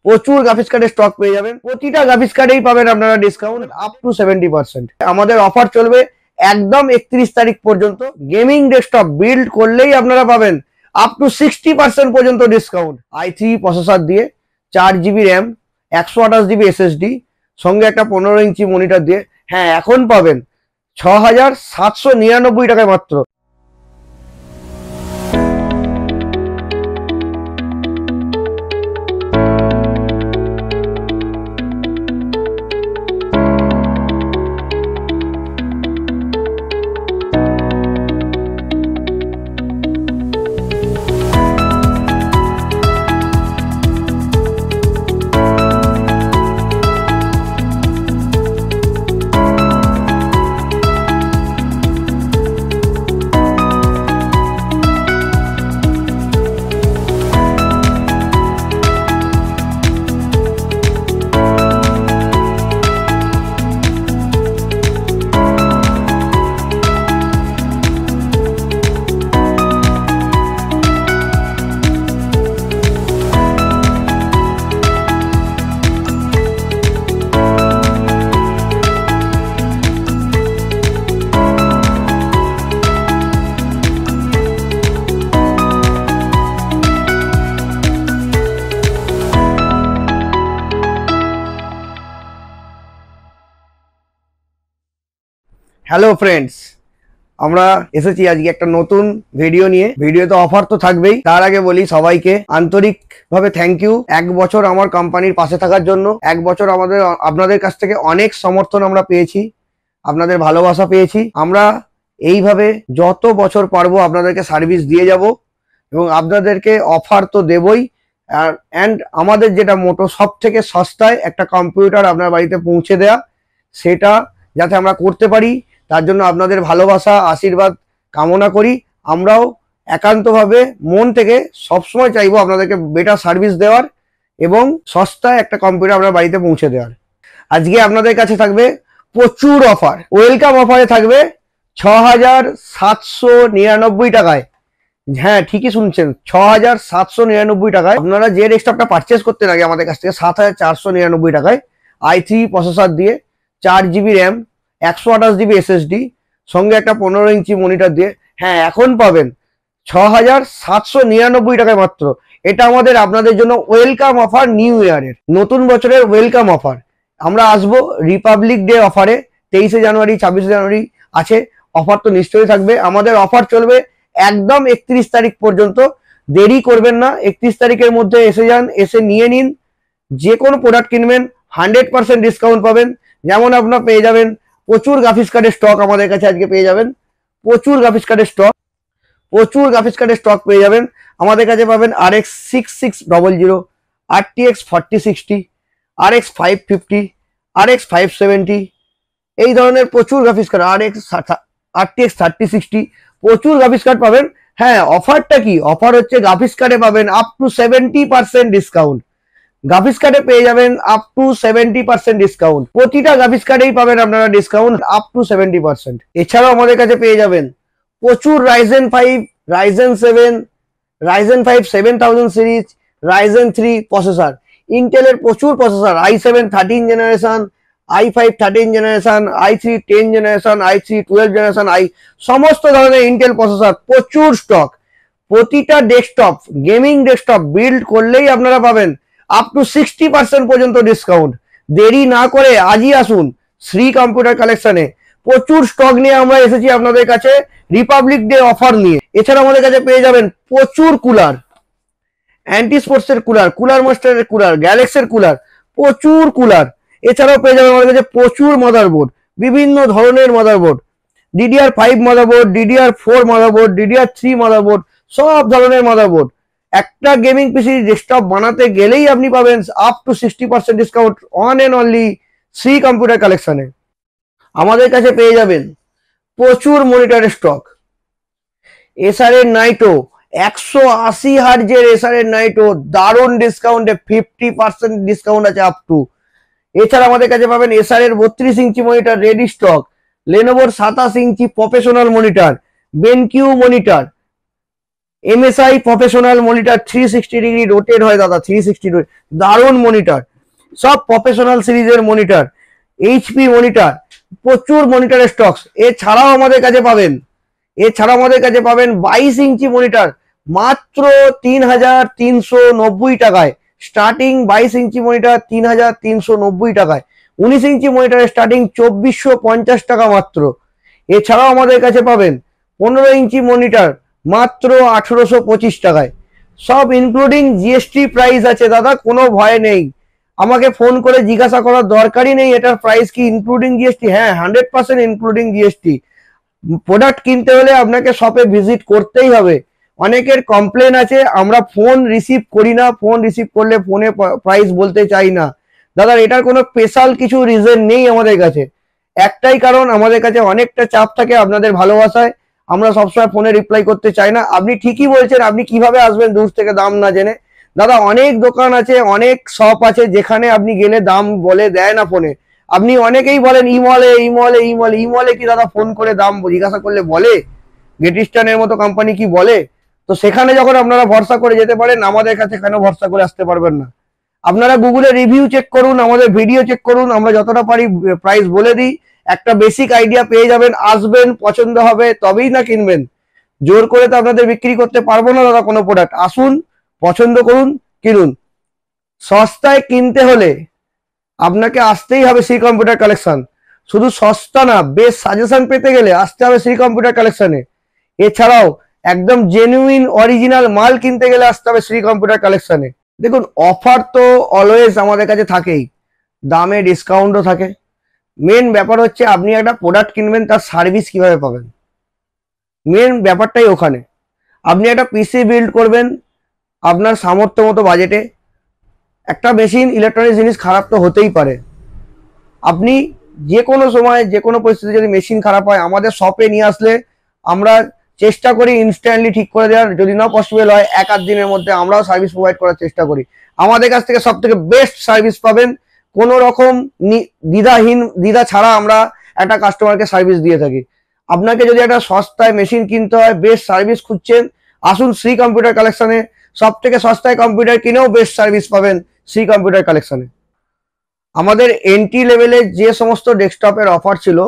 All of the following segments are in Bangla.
প্রচুর গ্রাফিক্স কার্ডের স্টক পেয়ে যাবেন। প্রতিটা গ্রাফিক্স কার্ডেই পাবেন আপনারা ডিসকাউন্ট আপ টু 70%। আমাদের অফার চলবে একদম 31 তারিখ পর্যন্ত। গেমিং ডেস্কটপ বিল্ড করলেই আপনারা পাবেন আপ টু 60% পর্যন্ত ডিসকাউন্ট। i3 প্রসেসর দিয়ে 4GB র্যাম, 128GB SSD, সঙ্গে একটা 15 ইঞ্চি মনিটর দিয়ে, হ্যাঁ এখন পাবেন 6,799 টাকায় মাত্র। হ্যালো ফ্রেন্ডস, আমরা এসেছি আজকে একটা নতুন ভিডিও নিয়ে। ভিডিওতে অফার তো থাকবেই, তার আগে বলি সবাইকে আন্তরিকভাবে থ্যাংক ইউ। 1 বছর আমার কোম্পানির পাশে থাকার জন্য। 1 বছর আপনাদের কাছ থেকে অনেক সমর্থন আমরা পেয়েছি, আপনাদের ভালোবাসা পেয়েছি। আমরা এইভাবে যত বছর পারবো আপনাদেরকে সার্ভিস দিয়ে যাব এবং আপনাদেরকে অফার তো দেবই। অ্যান্ড আমাদের যেটা মোটো, সব থেকে সস্তায় একটা কম্পিউটার আপনার বাড়িতে পৌঁছে দেয়া, সেটা যাতে আমরা করতে পারি তার জন্য আপনাদের ভালোবাসা আশীর্বাদ কামনা করি। আমরাও একান্তভাবে মন থেকে সবসময় চাইবো আপনাদেরকে বেটার সার্ভিস দেওয়ার এবং সস্তায় একটা কম্পিউটার আপনার বাড়িতে পৌঁছে দেওয়ার। আজকে আপনাদের কাছে থাকবে প্রচুর অফার। ওয়েলকাম অফারে থাকবে 6,799 টাকায়। হ্যাঁ ঠিকই শুনছেন, 6,799 টাকায় আপনারা যে ডেস্কটপটা পারচেস করতেন আগে আমাদের কাছ থেকে 7,499 টাকায়, i3 প্রসেসর দিয়ে 4GB র্যাম, 128GB SSD, সঙ্গে একটা 15 ইঞ্চি মনিটর দিয়ে, হ্যাঁ এখন পাবেন 6,799 টাকায় মাত্র। এটা আমাদের আপনাদের জন্য ওয়েলকাম অফার, নিউ ইয়ারের নতুন বছরের ওয়েলকাম অফার। আমরা আসবো রিপাবলিক ডে অফারে, 23শে জানুয়ারি 26শে জানুয়ারি আছে। অফার তো নিশ্চয়ই থাকবে। আমাদের অফার চলবে একদম 31 তারিখ পর্যন্ত। দেরি করবেন না, 31 তারিখের মধ্যে এসে যান, এসে নিয়ে নিন। যে কোনো প্রোডাক্ট কিনবেন 100% ডিসকাউন্ট পাবেন। যেমন আপনার পেয়ে যাবেন প্রচুর গ্রাফিক্স কার্ডের স্টক আমাদের কাছে আজকে পেয়ে যাবেন। প্রচুর গ্রাফিক্স কার্ডের স্টক পেয়ে যাবেন আমাদের কাছে। পাবেন RX 6600, RTX 4060, RX 550, RX 570, এই ধরনের প্রচুর গ্রাফিক্স কার্ড, RTX 3060, প্রচুর গ্রাফিক্স কার্ড পাবেন। হ্যাঁ অফারটা কি? অফার হচ্ছে গ্রাফিক্স কার্ডে পাবেন আপ টু 70% ডিসকাউন্ট। গ্রাফিক্স কার্ডে পেয়ে যাবেন আপ টু 70% ডিসকাউন্ট। প্রতিটা গ্রাফিক্স কার্ডেই পাবেন আপনারা ডিসকাউন্ট আপ টু 70%। এছাড়াও আমাদের কাছে পেয়ে যাবেন প্রচুর Ryzen 5, Ryzen 7, Ryzen 5 7000 series, Ryzen 3 processor, ইন্টেলের প্রচুর processor, i7 13 generation, i5 13 generation, i3 10 generation, i3 12 generation, সমস্ত ধরনের ইন্টেল প্রসেসর, প্রচুর স্টক। প্রতিটা ডেস্কটপ, গেমিং ডেস্কটপ বিল্ড করলেই আপনারা পাবেন আপ টু 60% পর্যন্ত ডিসকাউন্ট। দেরি না করে আজই আসুন শ্রী কম্পিউটার কালেকশনে। প্রচুর স্টক নিয়ে আমরা এসেছি আপনাদের কাছে রিপাবলিক ডে অফার নিয়ে। এছাড়া আমাদের কাছে পেয়ে যাবেন প্রচুর কুলার, অ্যান্টি স্পোর্টসের কুলার, কুলার মাস্টারের কুলার, গ্যালাক্সির কুলার, প্রচুর কুলার। এছাড়াও পেয়ে যাবেন আমাদের কাছে প্রচুর মাদারবোর্ড, বিভিন্ন ধরনের motherboard, DDR5 motherboard, DDR4 motherboard, DDR3 motherboard, সব ধরনের মাদারবোর্ড। একটা গেমিং পিসি ডেস্কটপ বানাতে গেলেই আপনি পাবেন up to 60% discount on and only Shri computer কালেকশনে। আমাদের কাছে পেয়ে যাবেন প্রচুর মনিটরের স্টক। এসারের নাইটো 180 হার্জের এসারের নাইটো দারুণ ডিসকাউন্টে 50% ডিসকাউন্ট আছে আপ টু। এছাড়া আমাদের কাছে পাবেন এসারের 32 ইঞ্চি মনিটর রেডি স্টক, লেনোভোর 27 inch professional monitor, BenQ monitor, MSI professional monitor 360 degree rotate হয় দাদা, 360 দারুণ মনিটর, সব প্রফেশনাল সিরিজের মনিটর। HP মনিটর, প্রচুর মনিটরের স্টকস। এছাড়াও আমাদের কাছে পাবেন 22 ইঞ্চি মনিটর মাত্র 3390 টাকায় স্টার্টিং। 22 ইঞ্চি মনিটর 3390 টাকায়। 19 ইঞ্চি মনিটরের স্টার্টিং 2450 টাকা মাত্র। এছাড়াও আমাদের কাছে পাবেন 15 ইঞ্চি মনিটর মাত্র 1825 টাকায়। সব ইনক্লুডিং জিএসটি প্রাইস আছে দাদা, কোনো ভয় নেই। আমাকে ফোন করে জিজ্ঞাসা করার দরকারই নেই এটার প্রাইস কি ইনক্লুডিং জিএসটি। হ্যাঁ, 100% ইনক্লুডিং জিএসটি। প্রোডাক্ট কিনতে হলে আপনাকে শপে ভিজিট করতেই হবে। অনেকের কমপ্লেন আছে আমরা ফোন রিসিভ করি না, ফোন রিসিভ করলে ফোনে প্রাইস বলতে চাই না। দাদা এটার কোনো স্পেশাল কিছু রিজন নেই আমাদের কাছে, একটাই কারণ আমাদের কাছে অনেকটা চাপ থাকে আপনাদের ভালোবাসায়, আমরা সবসময় ফোনে রিপ্লাই করতে চাই না। আপনি ঠিকই বলছেন, আপনি কিভাবে আসবেন দূর থেকে দাম না জেনে? দাদা অনেক দোকান আছে, অনেক শপ আছে যেখানে আপনি গেলে দাম বলে দেয় না ফোনে। আপনি অনেকেই বলেন ইমলে কি দাদা ফোন করে দাম জিজ্ঞাসা করলে বলে? গেটিস্টানের মতো কোম্পানি কি বলে? তো সেখানে যখন আপনারা ভরসা করে যেতে পারেন, আমাদের কাছে কেন ভরসা করে আসতে পারবেন না? আপনারা গুগলে রিভিউ চেক করুন, আমাদের ভিডিও চেক করুন, আমরা যতটা পারি প্রাইস বলে দিই, একটা বেসিক আইডিয়া পেয়ে যাবেন। আসবেন, পছন্দ হবে তবেই না কিনবেন। জোর করে তো আপনাদের বিক্রি করতে পারবো না দাদা কোনো প্রোডাক্ট। আসুন, পছন্দ করুন, কিনুন। সস্তায় কিনতে হলে আপনাকে আসতেই হবে শ্রী কম্পিউটার কালেকশন। শুধু সস্তা না, বেস্ট সাজেশন পেতে গেলে আসতে হবে শ্রী কম্পিউটার কালেকশনে। এছাড়াও একদম জেনুইন অরিজিনাল মাল কিনতে গেলে আসতে হবে শ্রী কম্পিউটার কালেকশনে। দেখুন, অফার তো অলওয়েজ আমাদের কাছে থাকেই, দামে ডিসকাউন্টও থাকে। মেন ব্যাপার হচ্ছে আপনি একটা প্রোডাক্ট কিনবেন, তার সার্ভিস কিভাবে পাবেন, মেন ব্যাপারটাই ওখানে। আপনি একটা পিসি বিল্ড করবেন আপনার সামর্থ্য মতো বাজেটে। একটা মেশিন, ইলেকট্রনিক জিনিস খারাপ তো হতেই পারে। আপনি যে কোনো সময় যে কোনো পরিস্থিতি যদি মেশিন খারাপ হয় আমাদের শপে নিয়ে আসলে আমরা চেষ্টা করি ইনস্ট্যান্টলি ঠিক করে দেওয়ার। যদি না পসিবল হয় 1-8 দিনের মধ্যে আমরাও সার্ভিস প্রোভাইড করার চেষ্টা করি। আমাদের কাছ থেকে সব থেকে বেস্ট সার্ভিস পাবেন, কোনো রকম দ্বিধা ছাড়া আমরা একটা কাস্টমারকে সার্ভিস দিয়ে থাকি। আপনাকে যদি একটা সস্তায় মেশিন কিনতে হয়, বেস্ট সার্ভিস খুঁজছেন, আসুন শ্রী কম্পিউটার কালেকশনে। সব থেকে সস্তায় কম্পিউটার কিনেও বেস্ট সার্ভিস পাবেন শ্রী কম্পিউটার কালেকশনে। আমাদের এন্ট্রি লেভেলে যে সমস্ত ডেস্কটপের অফার ছিল,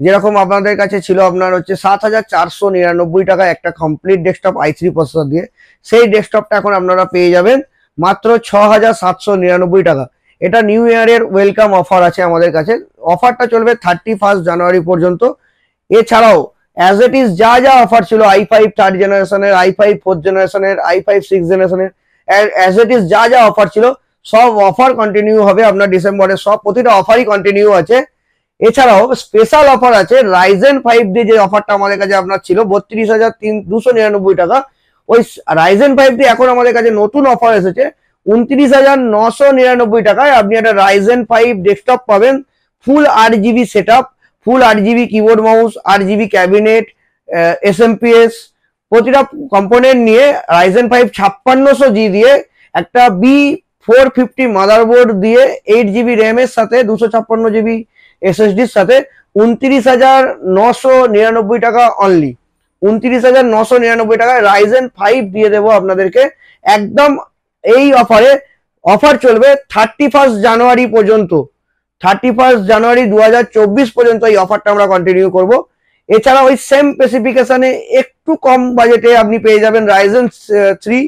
যেরকম আপনাদের কাছে ছিল আপনার হচ্ছে 7,499 টাকায় একটা কমপ্লিট ডেস্কটপ i3 প্রসেসর দিয়ে, সেই ডেস্কটপটা এখন আপনারা পেয়ে যাবেন মাত্র 6,799 টাকা। এটা নিউ ইয়ারের ওয়েলকাম অফার আছে আমাদের কাছে। অফারটা চলবে 31 জানুয়ারি পর্যন্ত। এছাড়াও অ্যাজ ইট ইজ যা যা অফার ছিল i5 থার্ড জেনারেশনের, i5 ফোর্থ জেনারেশনের, i5 সিক্স জেনারেশনের, অ্যাজ ইট ইজ যা যা অফার ছিল সব অফার কন্টিনিউ হবে আপনার ডিসেম্বরে। সব প্রতিটা অফারই কন্টিনিউ আছে। এছাড়াও স্পেশাল অফার আছে রাইজেন 5 দিয়ে, যে অফারটা আমাদের কাছে আপনার ছিল 32,299 টাকা। ওই রাইজেন 5 দিয়ে এখন আমাদের কাছে নতুন অফার এসেছে 29,999 টাকায় আপনি একটা রাইজেন 5 ডেস্কটপ পাবেন। ফুল 8GB সেট আপ, ফুল 8GB keyboard mouse, 8GB cabinet, SMPS প্রতিটা কম্পোনেন্ট নিয়ে রাইজেন 5 5600G দিয়ে একটা B450 মাদারবোর্ড দিয়ে 8GB র্যাম এর সাথে 256GB SSDর সাথে 29,999 টাকা অনলি। 29,999 টাকায় রাইজেন 5 দিয়ে দেবো আপনাদেরকে একদম। এই অফার চলবে 31 জানুয়ারি পর্যন্ত। 31 জানুয়ারি 2024 পর্যন্ত এই অফারটা আমরা কন্টিনিউ করব। এছাড়া ওই সেম স্পেসিফিকেশনে একটু কম বাজেটে আপনি পেয়ে যাবেন রাইজেন 3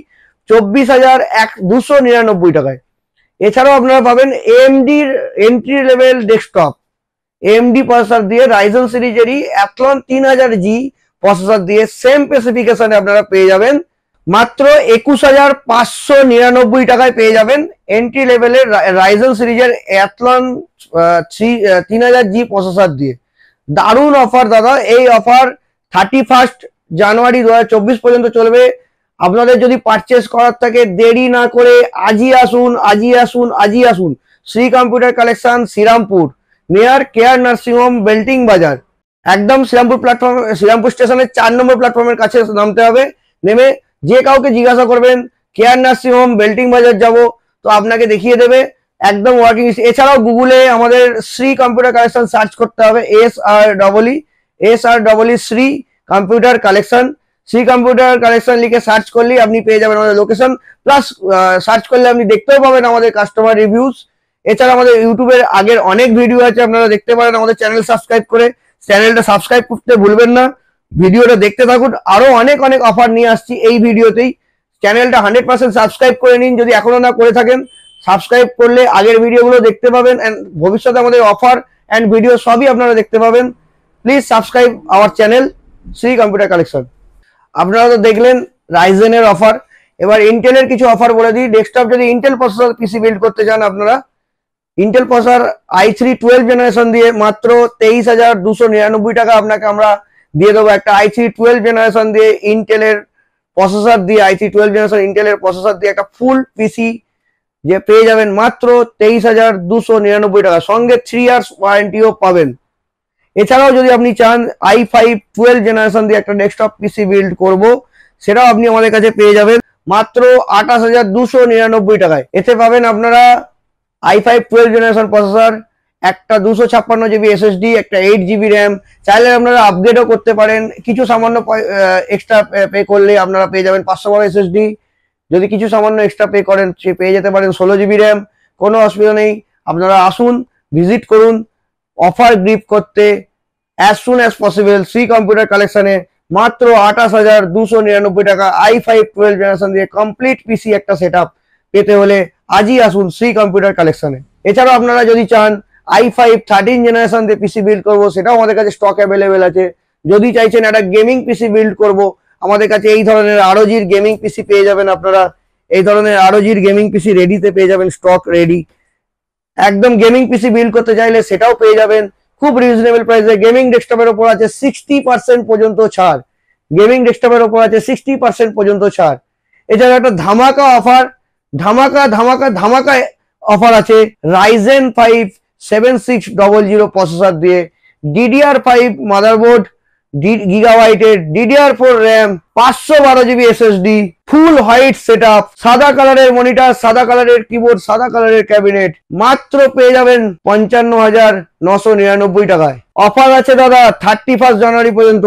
24,299 টাকায়। এছাড়াও আপনারা পাবেন AMD entry level desktop, AMD processor দিয়ে রাইজেন সিরিজেরই অ্যাথলন 3000G প্রসেসর দিয়ে সেম স্পেসিফিকেশনে আপনারা পেয়ে যাবেন মাত্র 21,599 টাকায় পেয়ে যাবেন এন্ট্রি লেভেলের রাইজেন সিরিজের অ্যাথলন 3000G প্রসেসর দিয়ে। দারুণ অফার দাদা। এই অফার 31 জানুয়ারি 2024 পর্যন্ত চলবে। আপনাদের যদি পারচেস করার থাকে দেরি না করে আজই আসুন Shri computer collection, Shrirampur, near care nursing home, বেল্টিং বাজার। একদম শ্রীরামপুর স্টেশনের 4 নম্বর প্ল্যাটফর্মের কাছে নামতে হবে। নেমে যে কাউকে জিজ্ঞাসা করবেন কেয়ার নার্সিং হোম বেল্টিং বাজার যাব, তো আপনাকে দেখিয়ে দেবে একদম ওয়ার্কিং। এছাড়াও গুগলে আমাদের শ্রী কম্পিউটার কালেকশন সার্চ করতে হবে, SREE Shri computer collection. Shri computer collection লিখে সার্চ করলেই আপনি পেয়ে যাবেন আমাদের লোকেশন, প্লাস সার্চ করলে আপনি দেখতেও পাবেন আমাদের কাস্টমার রিভিউজ। এছাড়া আমাদের ইউটিউবের আগের অনেক ভিডিও আছে, আপনারা দেখতে পারেন আমাদের চ্যানেল সাবস্ক্রাইব করে। চ্যানেলটা সাবস্ক্রাইব করতে ভুলবেন না, ভিডিওটা দেখতে থাকুন, আরো অনেক অনেক অফার নিয়ে আসছি এই ভিডিওতেই। চ্যানেলটা 100% সাবস্ক্রাইব করে নিন যদি এখনো না করে থাকেন। সাবস্ক্রাইব করলে আগের ভিডিওগুলো দেখতে পাবেন, এন্ড ভবিষ্যতে আমাদের অফার এন্ড ভিডিও সবই আপনারা দেখতে পাবেন। Please subscribe our channel Shri computer collection. আপনারা তো দেখলেন রাইজেনের অফার, এবার ইন্টেলের কিছু অফার বলে দিই। ডেস্কটপ যদি ইন্টেল প্রসেসর পিসি বিল্ড করতে চান আপনারা, ইন্টেল প্রসেসর i3 12 জেনারেশন দিয়ে মাত্র 23,299 টাকা আপনাকে আমরা দিয়ে দেবো। একটা i3 12 জেনারেশন দিয়ে ইন্টেলের প্রসেসর দিয়ে, i3 12 জেনারেশন ইন্টেলের প্রসেসর দিয়ে একটা ফুল পিসি যে পেয়ে যাবেন মাত্র 23,299 টাকা, সঙ্গে 3 ইয়ার্স ওয়ারেন্টিও পাবেন। এছাড়াও যদি আপনি চান i5 12 জেনারেশন দিয়ে একটা ডেস্কটপ পিসি বিল্ড করব, সেটাও আপনি আমাদের কাছে পেয়ে যাবেন মাত্র 28,299 টাকায়। এতে পাবেন আপনারা i5 12 জেনারেশন প্রসেসর, একটা 256 জিবি এসএসডি, একটা 8 জিবি র্যাম। চাইলে আপনারা আপগ্রেডও করতে পারেন, কিছু সামান্য এক্সট্রা পে করলে আপনারা পেয়ে যাবেন 512 এসএসডি। যদি কিছু সামান্য এক্সট্রা পে করেন সে পেয়ে যেতে পারেন 16 জিবি র্যাম। কোনো অসুবিধা নেই, আপনারা আসুন, ভিজিট করুন অফার গ্রিপ করতে as soon as possible Shri computer কালেকশনে। মাত্র 28,299 টাকা i5 12 জেনারেশন দিয়ে কমপ্লিট পিসি একটা সেটআপ পেতে হলে আজই আসুন শ্রী কম্পিউটার কালেকশনে। এছাড়াও আপনারা যদি চান i5 13 জেনারেশন দিয়ে পিসি বিল্ড করবো, সেটাও আমাদের কাছে স্টক অ্যাভেলেবেল আছে। যদি চাইছেন একটা গেমিং পিসি বিল্ড করব, আমাদের কাছে এই ধরনের ROG গেমিং পিসি পেয়ে যাবেন আপনারা। এই ধরনের ROG গেমিং পিসি রেডিতে পেয়ে যাবেন, স্টক রেডি। একদম গেমিং পিসি বিল্ড করতে চাইলে সেটাও পেয়ে যাবেন খুব রিজনেবল প্রাইসে। গেমিং ডেস্কটপের উপর আছে 60% পর্যন্ত ছাড়, গেমিং ডেস্কটপের উপর আছে 60% পর্যন্ত ছাড়। এছাড়া একটা ধামাকা অফার, ধামাকা ধামাকা ধামাকা অফার আছে রাইজেন 5 7600 প্রসেসর দিয়ে, DDR5 মাদারবোর্ড, গিগাবাইটের DDR4 RAM, 512 GB SSD, full white setup, সাদা কালারের মনিটর, সাদা কালারের কিবোর্ড, সাদা কালারের ক্যাবিনেট, মাত্র পেয়ে যাবেন 55,999 টাকায়। অফার আছে দাদা 31 জানুয়ারি পর্যন্ত,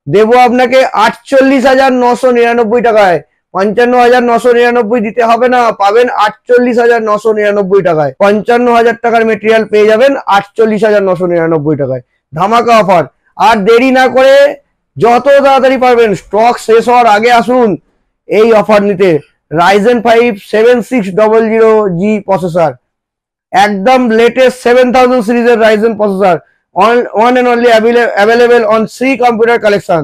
দেবো আপনাকে 48,999 টাকায়। 55,999 দিতে হবে না, পাবেন 48,999 টাকায়। 55,000 টাকার মেটেরিয়াল পেয়ে যাবেন 48,999 টাকায়। ধামাকা অফার, আর দেরি না করে যত তাড়াতাড়ি পারবেন স্টক শেষ হওয়ার আগে আসুন এই অফার নিতে। রাইজেন 5 7600G প্রসেসর, একদম লেটেস্ট 7000 সিরিজের Ryzen processor, one and only available on Shri computer collection.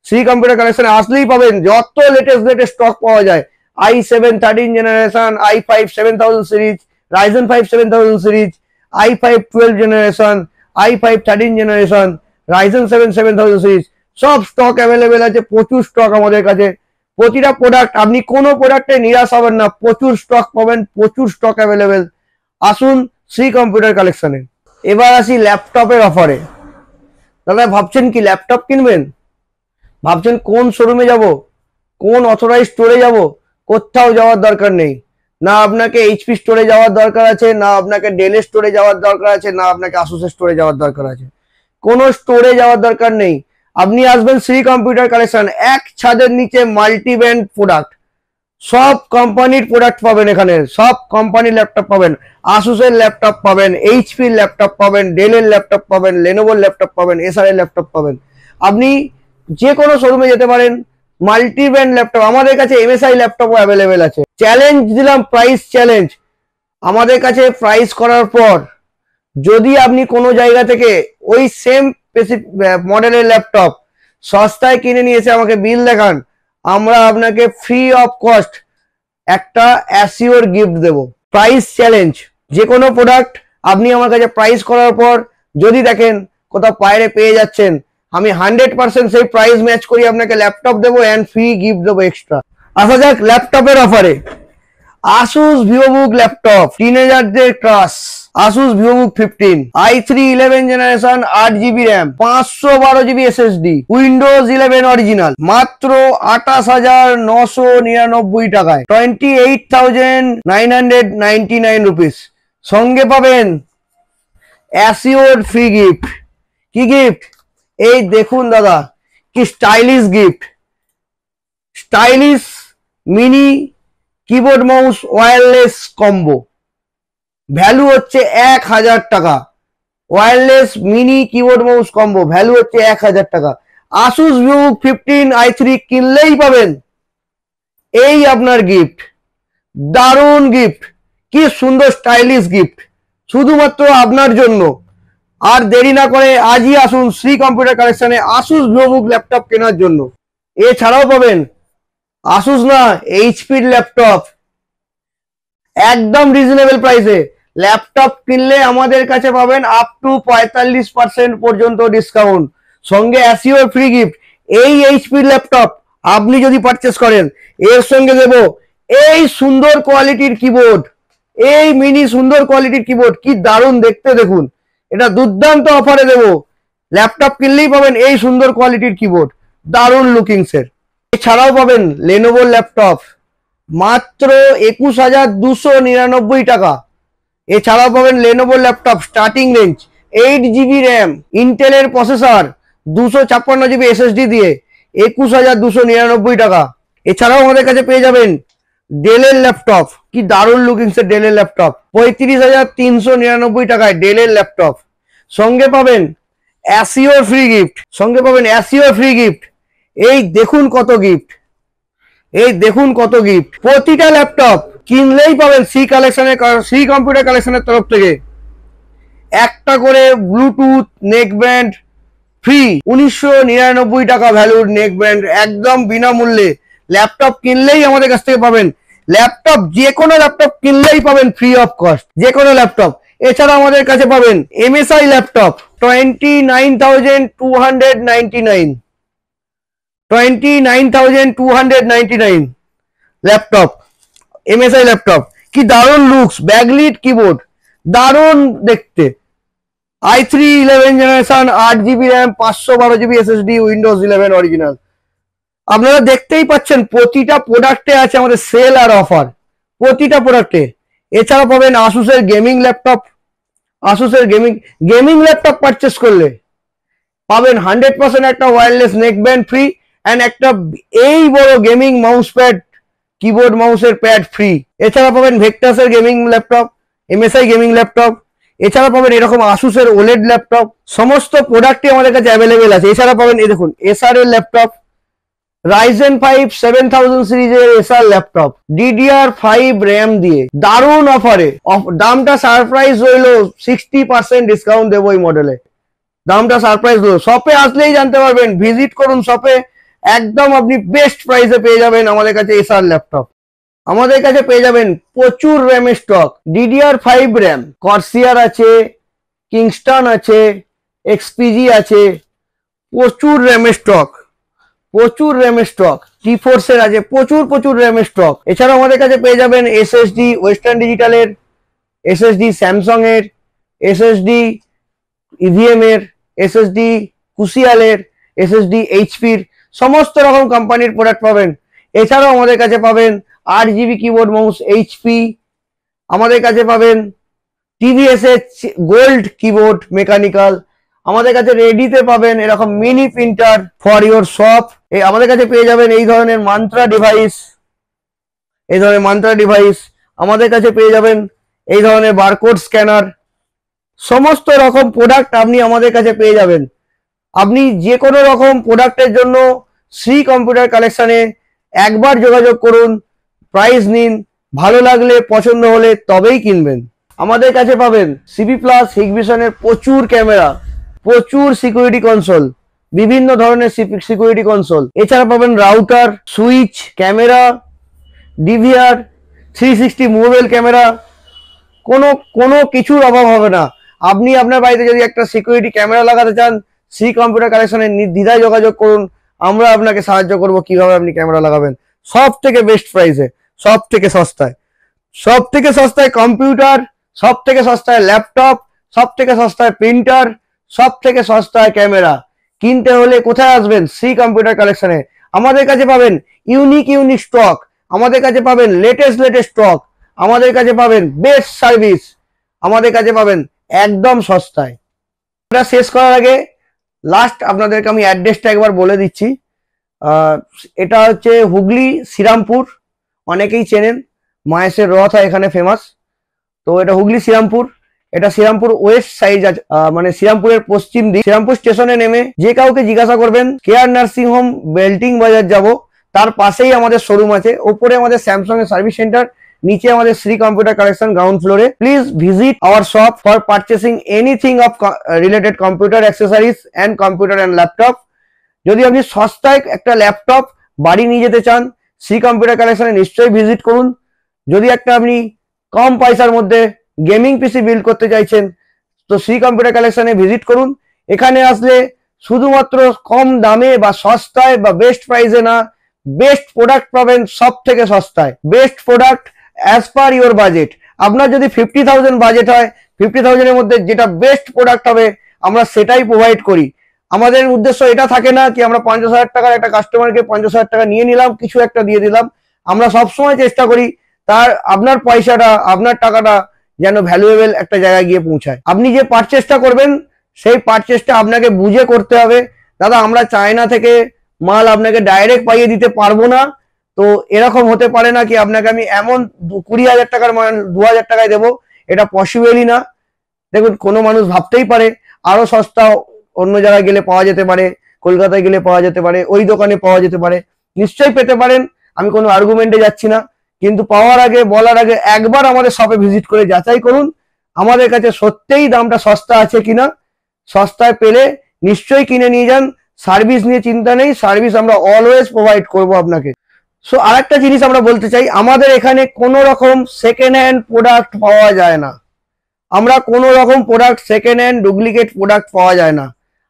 Shri computer কালেকশনে আসলেই পাবেন যত লেটেস্ট স্টক পাওয়া যায়। i7 13 generation, i5 7000 series, Ryzen 5 7000 series, i5 12 generation, i5 13 generation, Ryzen 7 7000 series, সব স্টক অ্যাভেলেবেল আছে। প্রচুর স্টক আমাদের কাছে, প্রতিটা প্রোডাক্ট, আপনি কোনো প্রোডাক্টে নিরাশ হবেন না, প্রচুর স্টক পাবেন, প্রচুর স্টক অ্যাভেলেবেল। আসুন শ্রী কম্পিউটার কালেকশনে। এবার আসি ল্যাপটপের অফারে। দাদা ভাবছেন কি ল্যাপটপ কিনবেন, ভাবছেন কোন শোরুমে যাব, কোন অথরাইজ স্টোরে যাব, কোথাও যাওয়ার দরকার নেই। না আপনাকে এইচপি স্টোরে যাওয়ার দরকার আছে, না আপনাকে ডেল স্টোরে যাওয়ার দরকার আছে, না আপনাকে আসুস স্টোরে যাওয়ার দরকার আছে। কোনো স্টোরে যাওয়ার দরকার নেই, আপনি আসবেন শ্রী কম্পিউটার কালেকশন। এক ছাদের নিচে মাল্টি ব্র্যান্ড প্রোডাক্ট, সব কোম্পানির প্রোডাক্ট পাবেন এখানে, সব কোম্পানির ল্যাপটপ পাবেন। আসুসের ল্যাপটপ পাবেন, এইচপির ল্যাপটপ পাবেন, ডেলের ল্যাপটপ পাবেন, লেনোভোর ল্যাপটপ পাবেন, এসআর ল্যাপটপ পাবেন। আপনি যে কোনো শোরুমে যেতে পারেন, মাল্টি ব্র্যান্ড ল্যাপটপ। আমাদের কাছে MSI ল্যাপটপও অ্যাভেলেবেল আছে। চ্যালেঞ্জ দিলাম, প্রাইস চ্যালেঞ্জ। আমাদের কাছে প্রাইস করার পর যদি আপনি কোনো জায়গা থেকে ওই সেম মডেলের ল্যাপটপ সস্তায় কিনে নিয়ে এসে আমাকে বিল দেখান, আমরা আপনাকে ফ্রি অফ কস্ট একটা অ্যাসিওর গিফট দেব। প্রাইস চ্যালেঞ্জ, যে কোনো প্রোডাক্ট আপনি আমার কাছে প্রাইস করার পর যদি দেখেন কোথাও বাইরে পেয়ে যাচ্ছেন, আমি 100% সেই প্রাইস ম্যাচ করি আপনাকে ল্যাপটপ দেবো এন্ড ফ্রি গিফট দেবো এক্সট্রা। আসা যাক ল্যাপটপের অফারে। আসুস ভিভোবুক ল্যাপটপ, টিনেজারদের crush, Asus Vivobook 15, i3 11 generation, 8 GB RAM, 512 GB SSD, Windows 11 original, মাত্র 28,999 টাকায়, 28,999 রুপিস। সঙ্গে পাবেন অ্যাসিওর ফ্রি গিফট। কি গিফট? এই দেখুন দাদা, কি stylish gift. Stylish mini keyboard mouse wireless combo, value হচ্ছে 1000 টাকা। Wireless mini keyboard mouse combo value হচ্ছে 1000 টাকা। আসুস ভিউবুক 15i3 কিনলেই পাবেন এই আপনার গিফট, দারুণ গিফট, কি সুন্দর স্টাইলিশ গিফট শুধুমাত্র আপনার জন্য। আর দেরি না করে আজই আসুন শ্রী কম্পিউটার কালেকশনে আসুস ভিউবুক ল্যাপটপ কেনার জন্য। এছাড়াও পাবেন আসুস না এইচপির ল্যাপটপ একদম রিজনেবল প্রাইসে। ল্যাপটপ কিনলে আমাদের কাছে পাবেন আপ টু 45% পর্যন্ত ডিসকাউন্ট, সঙ্গে অ্যাসিওর ফ্রি গিফট। এই এইচপির ল্যাপটপ আপনি যদি পারচেস করেন এর সঙ্গে দেব এই সুন্দর কোয়ালিটির কিবোর্ড, এই মিনি সুন্দর কোয়ালিটির কিবোর্ড, কি দারুণ দেখতে দেখুন। এটা দুর্দান্ত অফারে দেব। ল্যাপটপ কিনলেই পাবেন এই সুন্দর কোয়ালিটির কিবোর্ড, দারুণ লুকিংসের। এছাড়াও পাবেন লেনোভোর ল্যাপটপ মাত্র 21,299 টাকা। এছাড়াও পাবেন লেনোভোর laptop starting range 8GB RAM, ইন্টেলের প্রসেসর, 256GB SSD দিয়ে 21,299 টাকা। এছাড়াও আমাদের কাছে পেয়ে যাবেন ডেলের ল্যাপটপ, কি দারুণ লুকিংসের ডেলের ল্যাপটপ 35,399 টাকায় ডেলের ল্যাপটপ। সঙ্গে পাবেন অ্যাসিওর ফ্রি গিফট, সঙ্গে পাবেন অ্যাসিওর ফ্রি গিফট। এই দেখুন কত গিফট, এই দেখুন কত গিফট। প্রতিটা ল্যাপটপ কিনলেই পাবেন শ্রী কম্পিউটার কালেকশনের তরফ থেকে একটা করে ব্লুটুথ নেক ব্যান্ড ফ্রি, 1999 টাকা ভ্যালুর নেক ব্যান্ড একদম বিনামূল্যে। ল্যাপটপ কিনলেই আমাদের কাছ থেকে পাবেন, ল্যাপটপ যে কোনো ল্যাপটপ কিনলেই পাবেন ফ্রি অফ কস্ট, যে কোনো ল্যাপটপ। এছাড়া আমাদের কাছে পাবেন MSI laptop 29,299 laptop, MSI laptop, কি দারুণ লুকস, ব্যাকলিট কিবোর্ড, দারুণ দেখতে। i3 11 generation, 8GB RAM, 512GB SSD, Windows 11 original. আপনারা দেখতেই পাচ্ছেন প্রতিটা প্রোডাক্টে আছে আমাদের সেল আর অফার, প্রতিটা প্রোডাক্টে। এছাড়া পাবেন আসুসের গেমিং ল্যাপটপ, আসুসের গেমিং ল্যাপটপ পারচেস করলে পাবেন 100% একটা wireless neck band free and একটা এই বড় গেমিং মাউস প্যাড, কিবোর্ড মাউসের প্যাড ফ্রি। এছাড়া পাবেন ভেক্টাসের gaming laptop, MSI gaming laptop. এছাড়া পাবেন এরকম আসুসের ওলেড ল্যাপটপ, সমস্ত প্রোডাক্টই আমাদের কাছে অ্যাভেলেবেল আছে। এছাড়া পাবেন এই দেখুন এসআর এর ল্যাপটপ, রাইজেন 5 7000 সিরিজের এসআর ল্যাপটপ, DDR5 র্যাম দিয়ে দারুণ অফারে। দামটা সারপ্রাইজ রইলো, 60% ডিসকাউন্ট দেবো এই মডেলে, দামটা সারপ্রাইজ রইলো। শপে আসলেই জানতে পারবেন, ভিজিট করুন শপে, একদম আপনি বেস্ট প্রাইসে পেয়ে যাবেন আমাদের কাছে এসআর ল্যাপটপ। আমাদের কাছে পেয়ে যাবেন প্রচুর র্যামের স্টক, DDR5 র্যাম, কর্সিয়ার আছে, কিংস্টন আছে, XPG আছে, প্রচুর র্যামের স্টক, প্রচুর র্যামের স্টক, টি4 এর আছে, প্রচুর র্যামের স্টক। এছাড়াও আমাদের কাছে পেয়ে যাবেন SSD ওয়েস্টার্ন ডিজিটালের, SSD স্যামসাং এর, SSD ইভিএম এর, SSD কুশিয়ালের, SSD এইচপির, সমস্ত রকম কোম্পানির প্রোডাক্ট পাবেন। এছাড়াও আমাদের কাছে পাবেন 8GB কিবোর্ড মাউস এইচপি, আমাদের কাছে পাবেন টিভিএস এর গোল্ড কিবোর্ড মেকানিক্যাল, আমাদের কাছে রেডিতে পাবেন এরকম mini printer for your shop. আমাদের কাছে পেয়ে যাবেন এই ধরনের মান্ত্রা ডিভাইস, এই ধরনের মান্ত্রা ডিভাইস। আমাদের কাছে পেয়ে যাবেন এই ধরনের বারকোড স্ক্যানার, সমস্ত রকম প্রোডাক্ট আপনি আমাদের কাছে পেয়ে যাবেন। আপনি যে কোনো রকম প্রোডাক্টের জন্য শ্রী কম্পিউটার কালেকশনে একবার যোগাযোগ করুন, প্রাইস নিন, ভালো লাগলে পছন্দ হলে তবেই কিনবেন। আমাদের কাছে পাবেন সিবি প্লাস হিগভিশনের প্রচুর ক্যামেরা, প্রচুর সিকিউরিটি কনসোল, বিভিন্ন ধরনের সিকিউরিটি কনসোল। এছাড়া পাবেন router, switch, camera, DVR, 360 movable camera, কোনো কিছুর অভাব হবে না। আপনি আপনার বাড়িতে যদি একটা সিকিউরিটি ক্যামেরা লাগাতে চান, শ্রী কম্পিউটার কালেকশনে নির্দ্বিধায় যোগাযোগ করুন, আমরা আপনাকে সাহায্য করব কিভাবে আপনি ক্যামেরা লাগাবেন সব থেকে বেস্ট প্রাইসে, সব থেকে সস্তায়, সব থেকে সস্তায় কম্পিউটার, সব থেকে সস্তায় ল্যাপটপ, সব থেকে সস্তায় প্রিন্টার, সব থেকে সস্তায় ক্যামেরা। কিনতে হলে কোথায় আসবেন? শ্রী কম্পিউটার কালেকশনে। আমাদের কাছে পাবেন ইউনিক স্টক, আমাদের কাছে পাবেন লেটেস্ট স্টক, আমাদের কাছে পাবেন বেস্ট সার্ভিস, আমাদের কাছে পাবেন একদম সস্তায়। এটা শেষ করার আগে লাস্ট আপনাদেরকে আমি অ্যাড্রেসটা একবার বলে দিচ্ছি। এটা হচ্ছে হুগলি শ্রীরামপুর, অনেকেই চেনেন, মাহেশের রথ হয় এখানে ফেমাস। তো এটা হুগলি শ্রীরামপুর, এটা শ্রীরামপুর ওয়েস্ট সাইড, মানে শ্রীরামপুরের পশ্চিম দিক। শ্রীরামপুর স্টেশনে নেমে যে কাউকে জিজ্ঞাসা করবেন কেয়ার নার্সিং হোম বেল্টিং বাজার যাব, তার পাশেই আমাদের শোরুম আছে। ওপরে আমাদের স্যামসাং এর সার্ভিস সেন্টার, নিচে আমাদের শ্রী কম্পিউটার কালেকশন গ্রাউন্ড ফ্লোরে। Please visit our shop for purchasing anything of related computer accessories and computer and laptop. যদি আপনি সস্তায় একটা ল্যাপটপ বাড়ি নিয়ে যেতে চান, শ্রী কম্পিউটার কালেকশনে নিশ্চয়ই ভিজিট করুন। যদি একটা আপনি কম পয়সার মধ্যে গেমিং পিসি বিল্ড করতে চাইছেন, তো শ্রী কম্পিউটার কালেকশনে ভিজিট করুন। এখানে আসলে শুধুমাত্র কম দামে বা সস্তায় বা বেস্ট প্রাইসে না, বেস্ট প্রোডাক্ট পাবেন সব থেকে সস্তায়। Best product as per your budget. আপনার যদি 50,000 বাজেট হয়, 50,000-এর মধ্যে যেটা বেস্ট প্রোডাক্ট হবে আমরা সেটাই প্রোভাইড করি। আমাদের উদ্দেশ্য এটা থাকে না কি আমরা 50,000 টাকার একটা কাস্টমারকে 50,000 টাকা নিয়ে নিলাম, কিছু একটা দিয়ে দিলাম। আমরা সবসময় চেষ্টা করি তার আপনার পয়সাটা, আপনার টাকাটা যেন ভ্যালুয়েবল একটা জায়গায় গিয়ে পৌঁছায়। আপনি যে পারচেসটা করবেন সেই পারচেসটা আপনাকে বুঝে করতে হবে। দাদা আমরা চায়না থেকে মাল আপনাকে ডাইরেক্ট পাইয়ে দিতে পারবো না। তো এরকম হতে পারে না কি আপনাকে আমি এমন 20,000 টাকার মাল 2,000 টাকায় দেবো, এটা পসিবলই না। দেখুন কোনো মানুষ ভাবতেই পারে আরো সস্তা অন্য জায়গায় গেলে পাওয়া যেতে পারে, কলকাতায় গেলে পাওয়া যেতে পারে, ওই দোকানে পাওয়া যেতে পারে, নিশ্চয়ই পেতে পারেন, আমি কোনো আর্গুমেন্টে যাচ্ছি না। কিন্তু পাওয়ার আগে, বলার আগে একবার আমাদের শপে ভিজিট করে যাচাই করুন আমাদের কাছে সত্যিই দামটা সস্তা আছে কিনা। সস্তায় পেলে নিশ্চয়ই কিনে নিয়ে যান। সার্ভিস নিয়ে চিন্তা নেই, সার্ভিস আমরা অলওয়েজ প্রোভাইড করব আপনাকে। সো আরেকটা জিনিস আমরা বলতে চাই, আমাদের এখানে কোনো রকম সেকেন্ড হ্যান্ড প্রোডাক্ট পাওয়া যায় না। আমরা কোনো রকম product second hand duplicate product পাওয়া যায় না।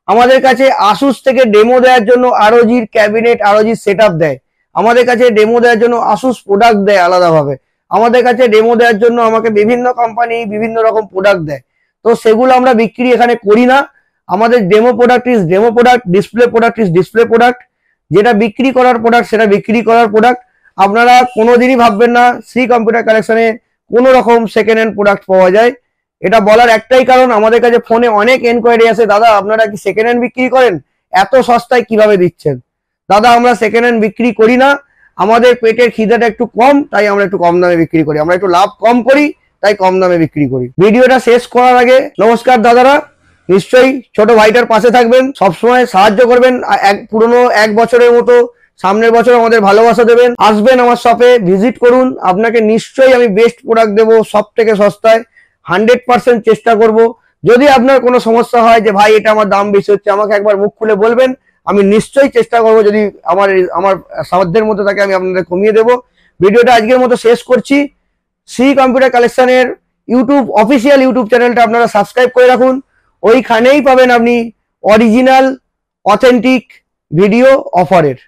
আমাদের কাছে আসুস থেকে ডেমো দেওয়ার জন্য আরওজির ক্যাবিনেট, আরওজির সেটআপ দেয়। আমাদের কাছে ডেমো দেওয়ার জন্য আসুস প্রোডাক্ট দেয় আলাদাভাবে। আমাদের কাছে ডেমো দেওয়ার জন্য আমাকে বিভিন্ন কোম্পানি বিভিন্ন রকম প্রোডাক্ট দেয়। তো সেগুলো আমরা বিক্রি এখানে করি না। আমাদের demo product is demo product, display product is display product. যেটা বিক্রি করার প্রোডাক্ট সেটা বিক্রি করার প্রোডাক্ট। আপনারা কোনোদিনই ভাববেন না শ্রী কম্পিউটার কালেকশনে কোনো রকম সেকেন্ড হ্যান্ড প্রোডাক্ট পাওয়া যায়। এটা বলার একটাই কারণ, আমাদের কাছে ফোনে অনেক এনকোয়ারি আসে, দাদা আপনারা কি সেকেন্ড হ্যান্ড বিক্রি করেন, এত সস্তায় কিভাবে দিচ্ছেন। দাদা আমরা সেকেন্ড হ্যান্ড বিক্রি করি না, আমাদের পেটের খিদাটা একটু কম, তাই আমরা একটু কম দামে বিক্রি করি। আমরা একটু লাভ কম করি, তাই কম দামে বিক্রি করি। ভিডিওটা শেষ করার আগে নমস্কার দাদারা, নিশ্চয়ই ছোট ভাইটার পাশে থাকবেন, সবসময় সাহায্য করবেন। পুরনো 1 বছরের মতো সামনের বছর আমাদের ভালোবাসা দেবেন। আসবেন আমার শপে, ভিজিট করুন, আপনাকে নিশ্চয়ই আমি বেস্ট প্রোডাক্ট দেবো সব থেকে সস্তায়। 100% চেষ্টা করব। যদি আপনার কোনো সমস্যা হয় যে ভাই এটা আমার দাম বেশি হচ্ছে, আমাকে একবার মুখ খুলে বলবেন, আমি নিশ্চয়ই চেষ্টা করব, যদি আমার সাধ্যের মধ্যে থাকে আমি আপনাদের কমিয়ে দেব। ভিডিওটা আজকের মতো শেষ করছি। শ্রী কম্পিউটার কালেকশনের অফিসিয়াল ইউটিউব চ্যানেলটা আপনারা সাবস্ক্রাইব করে রাখুন। ওইখানেই পাবেন আপনি অরিজিনাল অথেন্টিক ভিডিও অফারের।